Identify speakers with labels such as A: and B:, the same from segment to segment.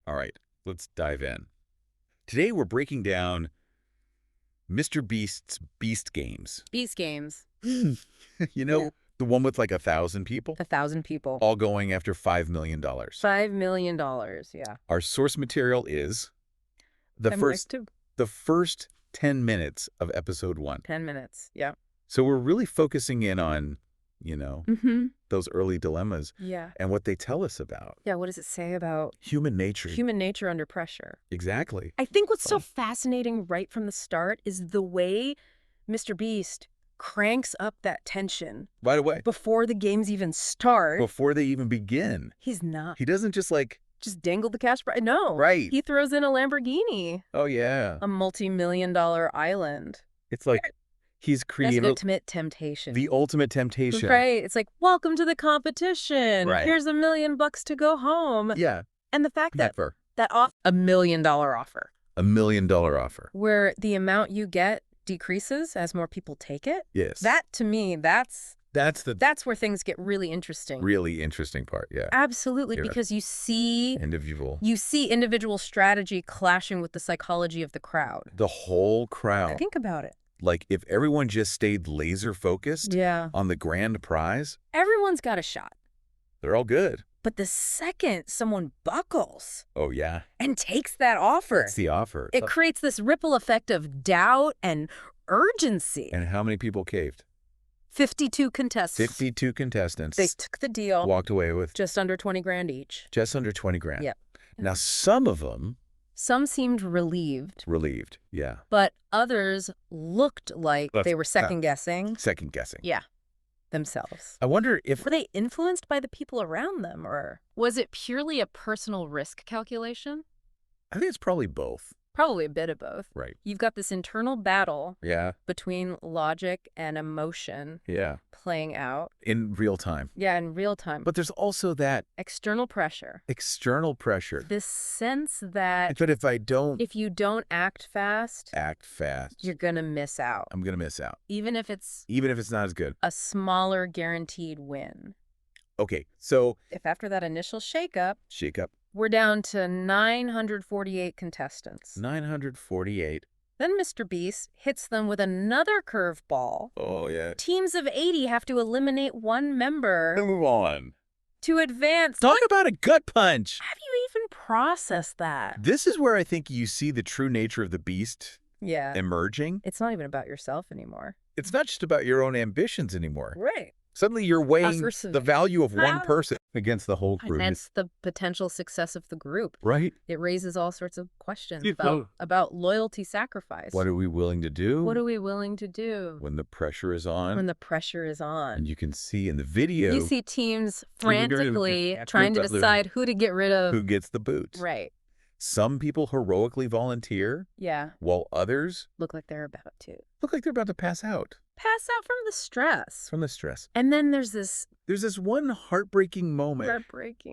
A: All right, let's dive in. Today we're breaking down MrBeast's Beast Games.
B: Beast Games.
A: You know,
B: Yeah.
A: the one with like 1,000 people?
B: 1,000 people.
A: All going after $5 million.
B: $5 million, yeah.
A: Our source material is the first 10 minutes of episode 1.
B: 10 minutes, yeah.
A: So we're really focusing in on, those early dilemmas.
B: Yeah.
A: And what they tell us about.
B: Yeah, what does it say about
A: human nature?
B: Human nature under pressure.
A: Exactly.
B: I think what's so fascinating right from the start is the way MrBeast cranks up that tension.
A: Right away.
B: Before the games even start.
A: Before they even begin.
B: He's not.
A: He doesn't just
B: dangle the cash prize. No.
A: Right.
B: He throws in a Lamborghini.
A: Oh, yeah.
B: A multi-million-dollar island.
A: It's like he's created
B: the ultimate temptation.
A: The ultimate temptation.
B: Right. It's like, welcome to the competition.
A: Right.
B: Here's $1 million to go home.
A: Yeah.
B: And the fact that
A: $1
B: million offer.
A: $1 million offer.
B: Where the amount you get decreases as more people take it.
A: Yes.
B: That, to me, that's where things get really interesting.
A: Really interesting part, yeah.
B: Absolutely, because you see individual strategy clashing with the psychology of the crowd.
A: The whole crowd.
B: Think about it.
A: Like, if everyone just stayed laser focused on the grand prize.
B: Everyone's got a shot.
A: They're all good.
B: But the second someone buckles.
A: Oh, yeah.
B: And takes that offer.
A: That's the offer.
B: It creates this ripple effect of doubt and urgency.
A: And how many people caved?
B: 52 contestants.
A: 52 contestants.
B: They took the deal.
A: Walked away with
B: just under 20 grand each.
A: Just under 20 grand.
B: Yep.
A: Now, some of them.
B: Some seemed relieved.
A: Relieved, yeah.
B: But others looked like they were second-guessing.
A: Second-guessing.
B: Yeah. Themselves.
A: I wonder if...
B: Were they influenced by the people around them, or was it purely a personal risk calculation?
A: I think it's probably both.
B: Probably a bit of both.
A: Right.
B: You've got this internal battle between logic and emotion playing out.
A: In real time.
B: Yeah, in real time.
A: But there's also that...
B: External pressure.
A: External pressure.
B: This sense that...
A: But if you don't
B: act fast... You're going to miss out.
A: I'm going to miss out.
B: Even if it's
A: not as good.
B: A smaller guaranteed win.
A: Okay, so...
B: If after that initial shakeup... We're down to 948 contestants.
A: 948.
B: Then MrBeast hits them with another curveball.
A: Oh, yeah.
B: Teams of 80 have to eliminate one member.
A: Move on.
B: To advance.
A: Talk about a gut punch.
B: Have you even processed that?
A: This is where I think you see the true nature of the beast emerging.
B: It's not even about yourself anymore.
A: It's not just about your own ambitions anymore.
B: Right.
A: Suddenly you're weighing the value of one person against the whole group.
B: And that's the potential success of the group.
A: Right.
B: It raises all sorts of questions about loyalty sacrifice.
A: What are we willing to do?
B: What are we willing to do?
A: When the pressure is on.
B: When the pressure is on.
A: And you can see in the video.
B: You see teams frantically trying to decide who to get rid of.
A: Who gets the boot.
B: Right.
A: Some people heroically volunteer.
B: Yeah.
A: While others.
B: Look like they're about to.
A: Look like they're about to pass out.
B: Pass out from the stress.
A: From the stress.
B: And then there's this
A: one heartbreaking moment.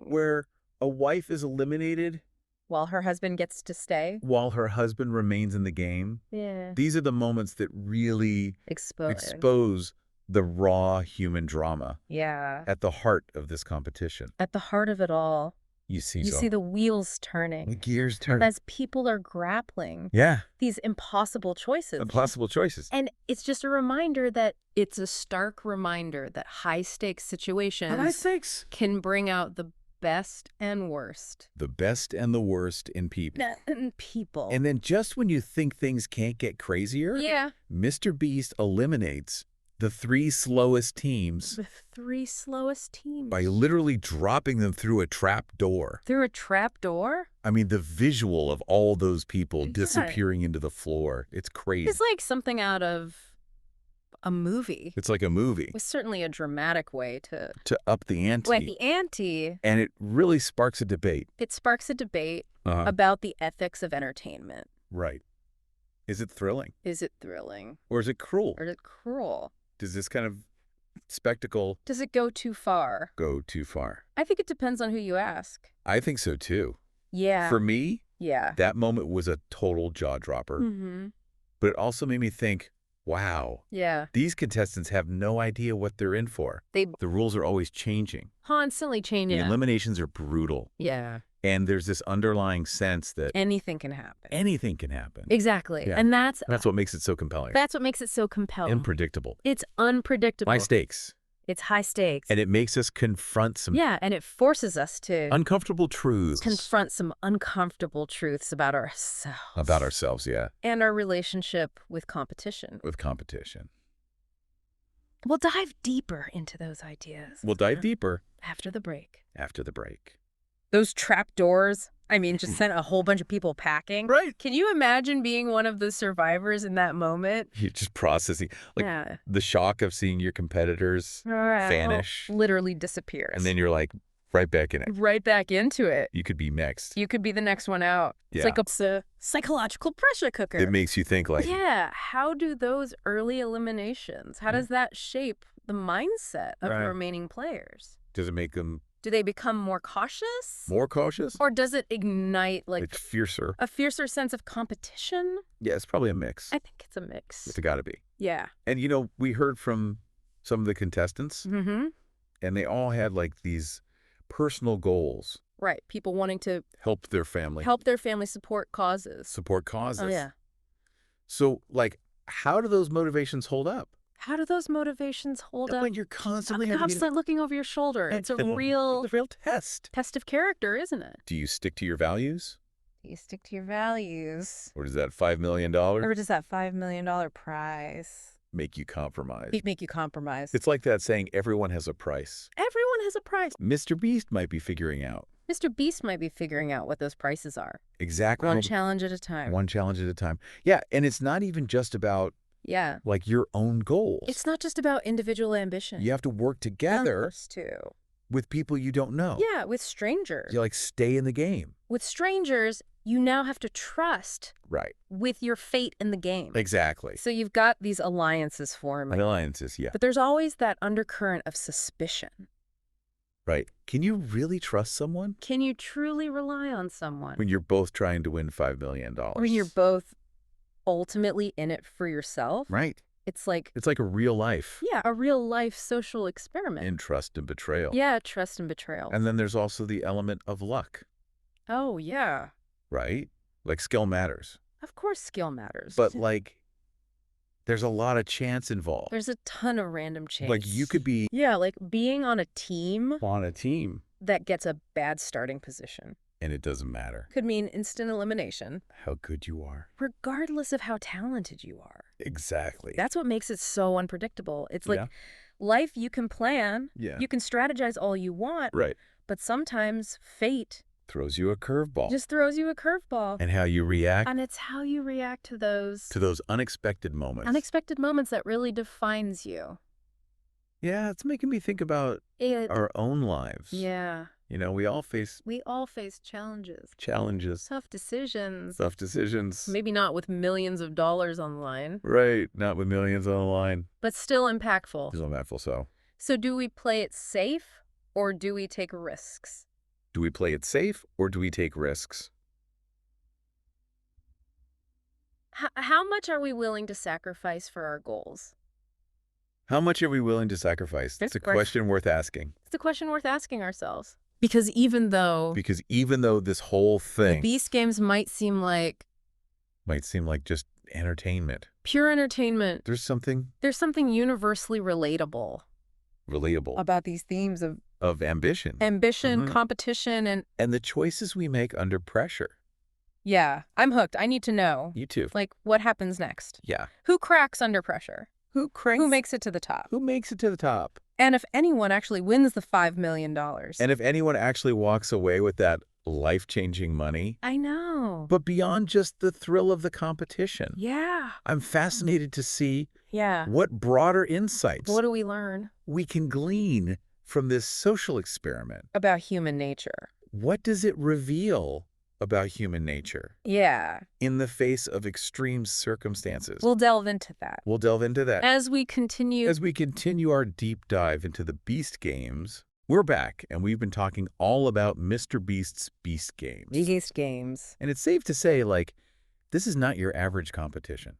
A: Where a wife is eliminated.
B: While her husband gets to stay.
A: While her husband remains in the game.
B: Yeah.
A: These are the moments that really expose the raw human drama.
B: Yeah.
A: At the heart of this competition.
B: At the heart of it all.
A: You see
B: the wheels turning.
A: The gears turning.
B: As people are grappling.
A: Yeah.
B: These impossible choices.
A: Impossible choices.
B: And it's just a reminder that it's a stark reminder that high-stakes situations can bring out the best and worst.
A: The best and the worst in people. And then just when you think things can't get crazier, MrBeast eliminates the 3 slowest teams.
B: The 3 slowest teams.
A: By literally dropping them through a trap door.
B: Through a trap door?
A: I mean, the visual of all those people disappearing into the floor. It's crazy.
B: It's like something out of a movie.
A: It's like a movie.
B: It's certainly a dramatic way to
A: up the ante.
B: Like the ante.
A: And it really sparks a debate.
B: It sparks a debate about the ethics of entertainment.
A: Right. Is it thrilling?
B: Is it thrilling?
A: Or is it cruel?
B: Or is it cruel?
A: Does this kind of spectacle...
B: Does it go too far?
A: Go too far.
B: I think it depends on who you ask.
A: I think so, too.
B: Yeah.
A: For me,
B: yeah,
A: that moment was a total jaw-dropper.
B: Mm-hmm.
A: But it also made me think, wow.
B: Yeah.
A: These contestants have no idea what they're in for. The rules are always changing.
B: Constantly changing.
A: The eliminations are brutal.
B: Yeah.
A: And there's this underlying sense that
B: anything can happen.
A: Anything can happen.
B: Exactly.
A: Yeah.
B: And that's
A: what makes it so compelling.
B: That's what makes it so compelling.
A: Unpredictable.
B: It's unpredictable.
A: High stakes.
B: It's high stakes.
A: And it makes us confront some
B: and it forces us to
A: uncomfortable truths.
B: Confront some uncomfortable truths about ourselves.
A: About ourselves, yeah.
B: And our relationship with competition.
A: With competition.
B: We'll dive deeper into those ideas.
A: We'll dive deeper.
B: After the break.
A: After the break.
B: Those trap doors, I mean, just sent a whole bunch of people packing.
A: Right.
B: Can you imagine being one of the survivors in that moment?
A: You're just processing. The shock of seeing your competitors vanish.
B: Literally disappears.
A: And then you're like right back in it.
B: Right back into it.
A: You could be next.
B: You could be the next one out.
A: Yeah.
B: It's a psychological pressure cooker.
A: It makes you think like.
B: Yeah. How do those early eliminations, how does that shape the mindset of the remaining players?
A: Does it make them...
B: Do they become more cautious?
A: More cautious?
B: Or does it ignite
A: It's fiercer.
B: a fiercer sense of competition?
A: Yeah, it's probably a mix.
B: I think it's a mix.
A: It's got to be.
B: Yeah.
A: And, we heard from some of the contestants, and they all had these personal goals.
B: Right. People wanting to
A: help their family.
B: Support causes.
A: Support causes.
B: Oh, yeah.
A: So, how do those motivations hold up?
B: How do those motivations hold up?
A: When you're constantly
B: looking over your shoulder. It's a real
A: test.
B: Test of character, isn't it?
A: Do you stick to your values?
B: Do you stick to your values?
A: Or does that $5 million
B: Or does that $5 million prize
A: make you compromise?
B: It's
A: like that saying, everyone has a price.
B: Everyone has a price.
A: MrBeast might be figuring out.
B: MrBeast might be figuring out what those prices are.
A: Exactly.
B: One challenge at a time.
A: One challenge at a time. Yeah, and it's not even just about your own goals.
B: It's not just about individual ambition.
A: You have to work together with people you don't know.
B: Yeah, with strangers.
A: You stay in the game.
B: With strangers, you now have to trust with your fate in the game.
A: Exactly.
B: So you've got these alliances forming.
A: Alliances, yeah.
B: But there's always that undercurrent of suspicion.
A: Right. Can you really trust someone?
B: Can you truly rely on someone?
A: When you're both trying to win $5 million.
B: When you're both ultimately in it for yourself.
A: Right.
B: It's like
A: a real life.
B: Yeah, a real life social experiment.
A: In trust and betrayal.
B: Yeah, trust and betrayal.
A: And then there's also the element of luck.
B: Oh, yeah.
A: Right? Skill matters.
B: Of course skill matters.
A: But there's a lot of chance involved.
B: There's a ton of random chance.
A: You could be...
B: Yeah, being on a team.
A: On a team.
B: That gets a bad starting position.
A: And it doesn't matter.
B: Could mean instant elimination.
A: How good you are.
B: Regardless of how talented you are.
A: Exactly.
B: That's what makes it so unpredictable. It's life you can plan.
A: Yeah.
B: You can strategize all you want.
A: Right.
B: But sometimes fate
A: throws you a curveball.
B: Just throws you a curveball.
A: And how you react.
B: And it's how you react to those.
A: To those unexpected moments.
B: Unexpected moments that really defines you.
A: Yeah, it's making me think about our own lives.
B: Yeah.
A: We all face
B: challenges. Tough decisions. Maybe not with millions of dollars on the line.
A: Right. Not with millions on the line.
B: But still impactful.
A: So
B: do we play it safe or do we take risks?
A: Do we play it safe or do we take risks?
B: How much are we willing to sacrifice for our goals?
A: How much are we willing to sacrifice? It's a question worth asking.
B: It's a question worth asking ourselves. Because even though
A: this whole thing...
B: The Beast Games might seem like
A: just entertainment.
B: Pure entertainment.
A: There's something
B: universally relatable. About these themes
A: of ambition.
B: Competition, and
A: the choices we make under pressure.
B: Yeah, I'm hooked. I need to know.
A: You too.
B: What happens next?
A: Yeah.
B: Who cracks under pressure?
A: Who
B: makes it to the top?
A: Who makes it to the top?
B: And if anyone actually wins the $5 million.
A: And if anyone actually walks away with that life-changing money.
B: I know.
A: But beyond just the thrill of the competition.
B: Yeah.
A: I'm fascinated to see what broader insights.
B: What do we learn?
A: We can glean from this social experiment.
B: About human nature.
A: What does it reveal about human nature?
B: Yeah.
A: In the face of extreme circumstances.
B: We'll delve into that.
A: As we continue our deep dive into the Beast Games, we're back, and we've been talking all about MrBeast's Beast Games.
B: Beast Games.
A: And it's safe to say, this is not your average competition.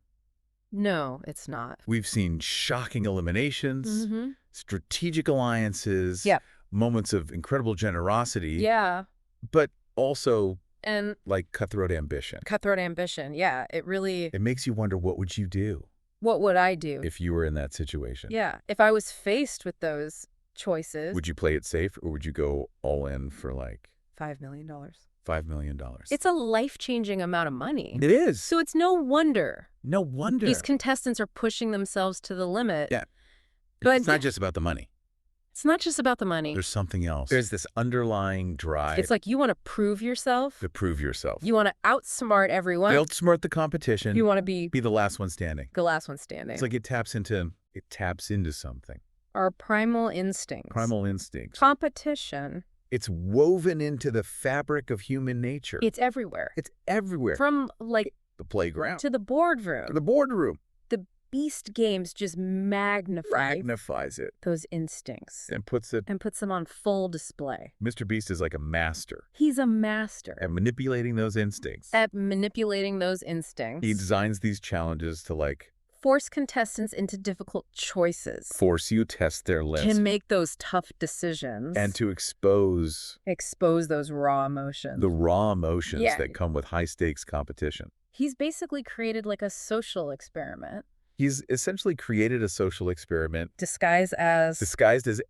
B: No, it's not.
A: We've seen shocking eliminations, strategic alliances, moments of incredible generosity.
B: Yeah.
A: But also
B: and
A: like cutthroat ambition.
B: Cutthroat ambition, yeah.
A: It makes you wonder, what would you do?
B: What would I do?
A: If you were in that situation.
B: Yeah. If I was faced with those choices.
A: Would you play it safe, or would you go all in for like
B: $5 million.
A: $5 million?
B: It's a life-changing amount of money.
A: It is.
B: So it's no wonder.
A: No wonder.
B: These contestants are pushing themselves to the limit.
A: Yeah.
B: But
A: it's not just about the money.
B: It's not just about the money.
A: There's something else. There's this underlying drive.
B: It's like you want to prove yourself.
A: To prove yourself.
B: You want to outsmart everyone.
A: Outsmart the competition.
B: You want to be
A: the last one standing.
B: The last one standing.
A: It's like it taps into something.
B: Our primal instincts.
A: Primal instincts.
B: Competition.
A: It's woven into the fabric of human nature.
B: It's everywhere.
A: It's everywhere.
B: From like
A: the playground
B: to the boardroom.
A: The boardroom.
B: The Beast games just
A: magnifies it.
B: Those instincts.
A: And puts
B: them on full display.
A: Mr. Beast is like a master.
B: He's a master.
A: At manipulating those instincts.
B: He
A: designs these challenges to like
B: force contestants into difficult choices.
A: Force you test their limits.
B: Can make those tough decisions.
A: And to expose
B: those raw emotions.
A: The raw emotions that come with high-stakes competition.
B: He's basically created like a social experiment.
A: He's essentially created a social experiment.
B: Disguised as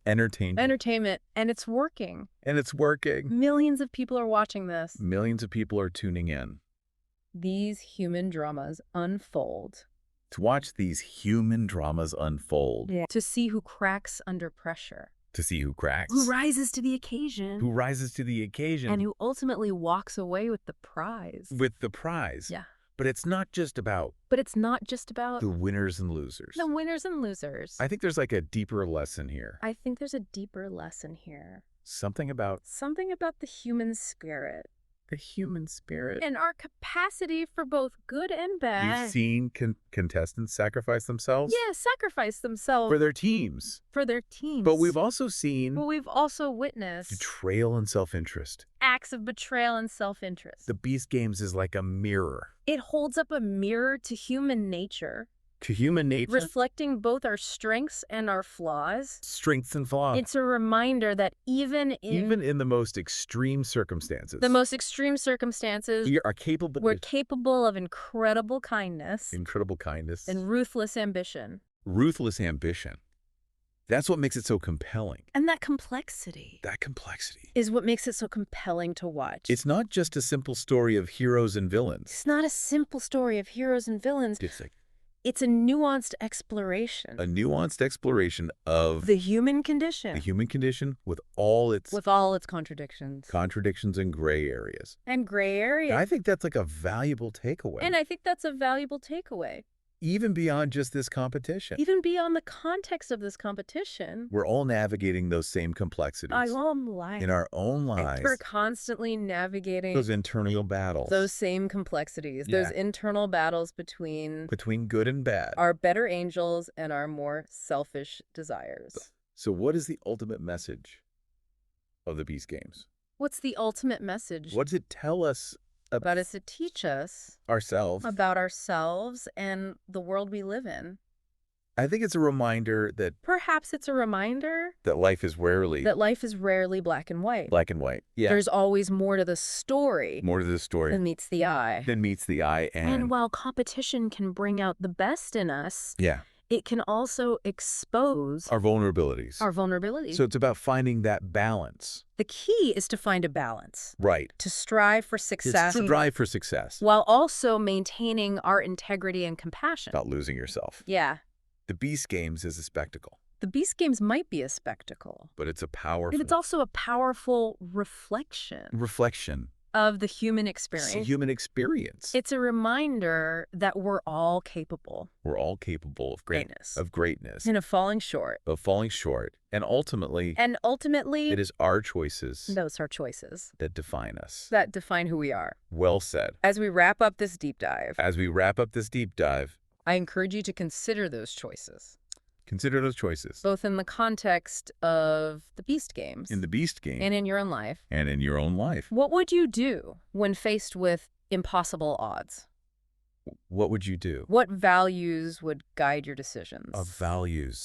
A: entertainment.
B: Entertainment. And it's working. Millions of people are watching this.
A: Millions of people are tuning in.
B: These human dramas unfold.
A: To watch these human dramas unfold.
B: Yeah. To see who cracks under pressure.
A: To see who cracks.
B: Who rises to the occasion.
A: And
B: who ultimately walks away with the prize.
A: Yeah. But it's not just about
B: the
A: winners and losers.
B: I
A: think there's like a deeper lesson here. Something about
B: the human spirit.
A: The human spirit.
B: And our capacity for both good and bad.
A: You've seen contestants sacrifice themselves?
B: Yeah, sacrifice themselves.
A: For their teams. But we've also
B: witnessed
A: betrayal and self-interest.
B: Acts of betrayal and self-interest.
A: The Beast Games is like a mirror.
B: It holds up a mirror to human nature. Reflecting both our strengths and our flaws. It's a reminder that even in
A: the most extreme circumstances.
B: We're capable of incredible kindness. And ruthless ambition.
A: That's what makes it so compelling.
B: And that complexity is what makes it so compelling to watch.
A: It's not just a simple story of heroes and villains.
B: It's a nuanced exploration.
A: Of
B: the human condition.
A: With all its
B: contradictions.
A: And gray areas.
B: And
A: I think that's like a valuable takeaway. Even beyond just this competition.
B: Even beyond the context of this competition.
A: We're all navigating those same complexities. In our own lives.
B: We're constantly navigating
A: those internal battles.
B: Those same complexities. Yeah. Those internal battles between
A: good and bad.
B: Our better angels and our more selfish desires.
A: So what is the ultimate message of the Beast Games?
B: What's the ultimate message?
A: What does it tell us
B: about us to teach us about ourselves and the world we live in?
A: I think it's a reminder that
B: that
A: life is rarely
B: black and white.
A: Yeah.
B: There's always more to the story.
A: Than
B: meets the eye. And while competition can bring out the best in us, it can also expose
A: our vulnerabilities. So it's about finding that balance.
B: The key is to find a balance.
A: Right.
B: To strive for success. While also maintaining our integrity and compassion.
A: Not losing yourself.
B: Yeah.
A: The Beast Games is a spectacle.
B: The Beast Games might be a spectacle.
A: But it's a powerful...
B: And it's also a powerful reflection. Of the human experience. It's a reminder that we're all capable.
A: Of greatness.
B: And of falling short.
A: And ultimately...
B: it
A: is our choices.
B: Those are choices.
A: That define us.
B: That define who we are.
A: Well said.
B: As we wrap up this deep dive.
A: I
B: encourage you to consider those choices.
A: Both
B: in the context of the Beast Games.
A: And
B: in your own life. What would you do when faced with impossible odds?
A: What would you do?
B: What values would guide your decisions?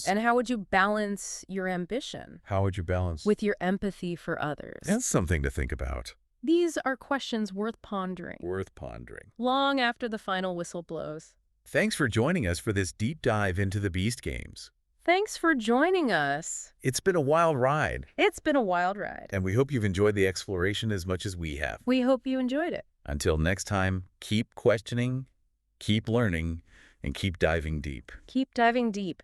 A: And
B: how would you balance your ambition?
A: How would you balance?
B: With your empathy for others?
A: That's something to think about.
B: These are questions worth pondering.
A: Worth pondering.
B: Long after the final whistle blows.
A: Thanks for joining us for this deep dive into the Beast games.
B: Thanks for joining us.
A: It's been a wild ride.
B: It's been a wild ride.
A: And we hope you've enjoyed the exploration as much as we have.
B: We hope you enjoyed it.
A: Until next time, keep questioning, keep learning, and keep diving deep.
B: Keep diving deep.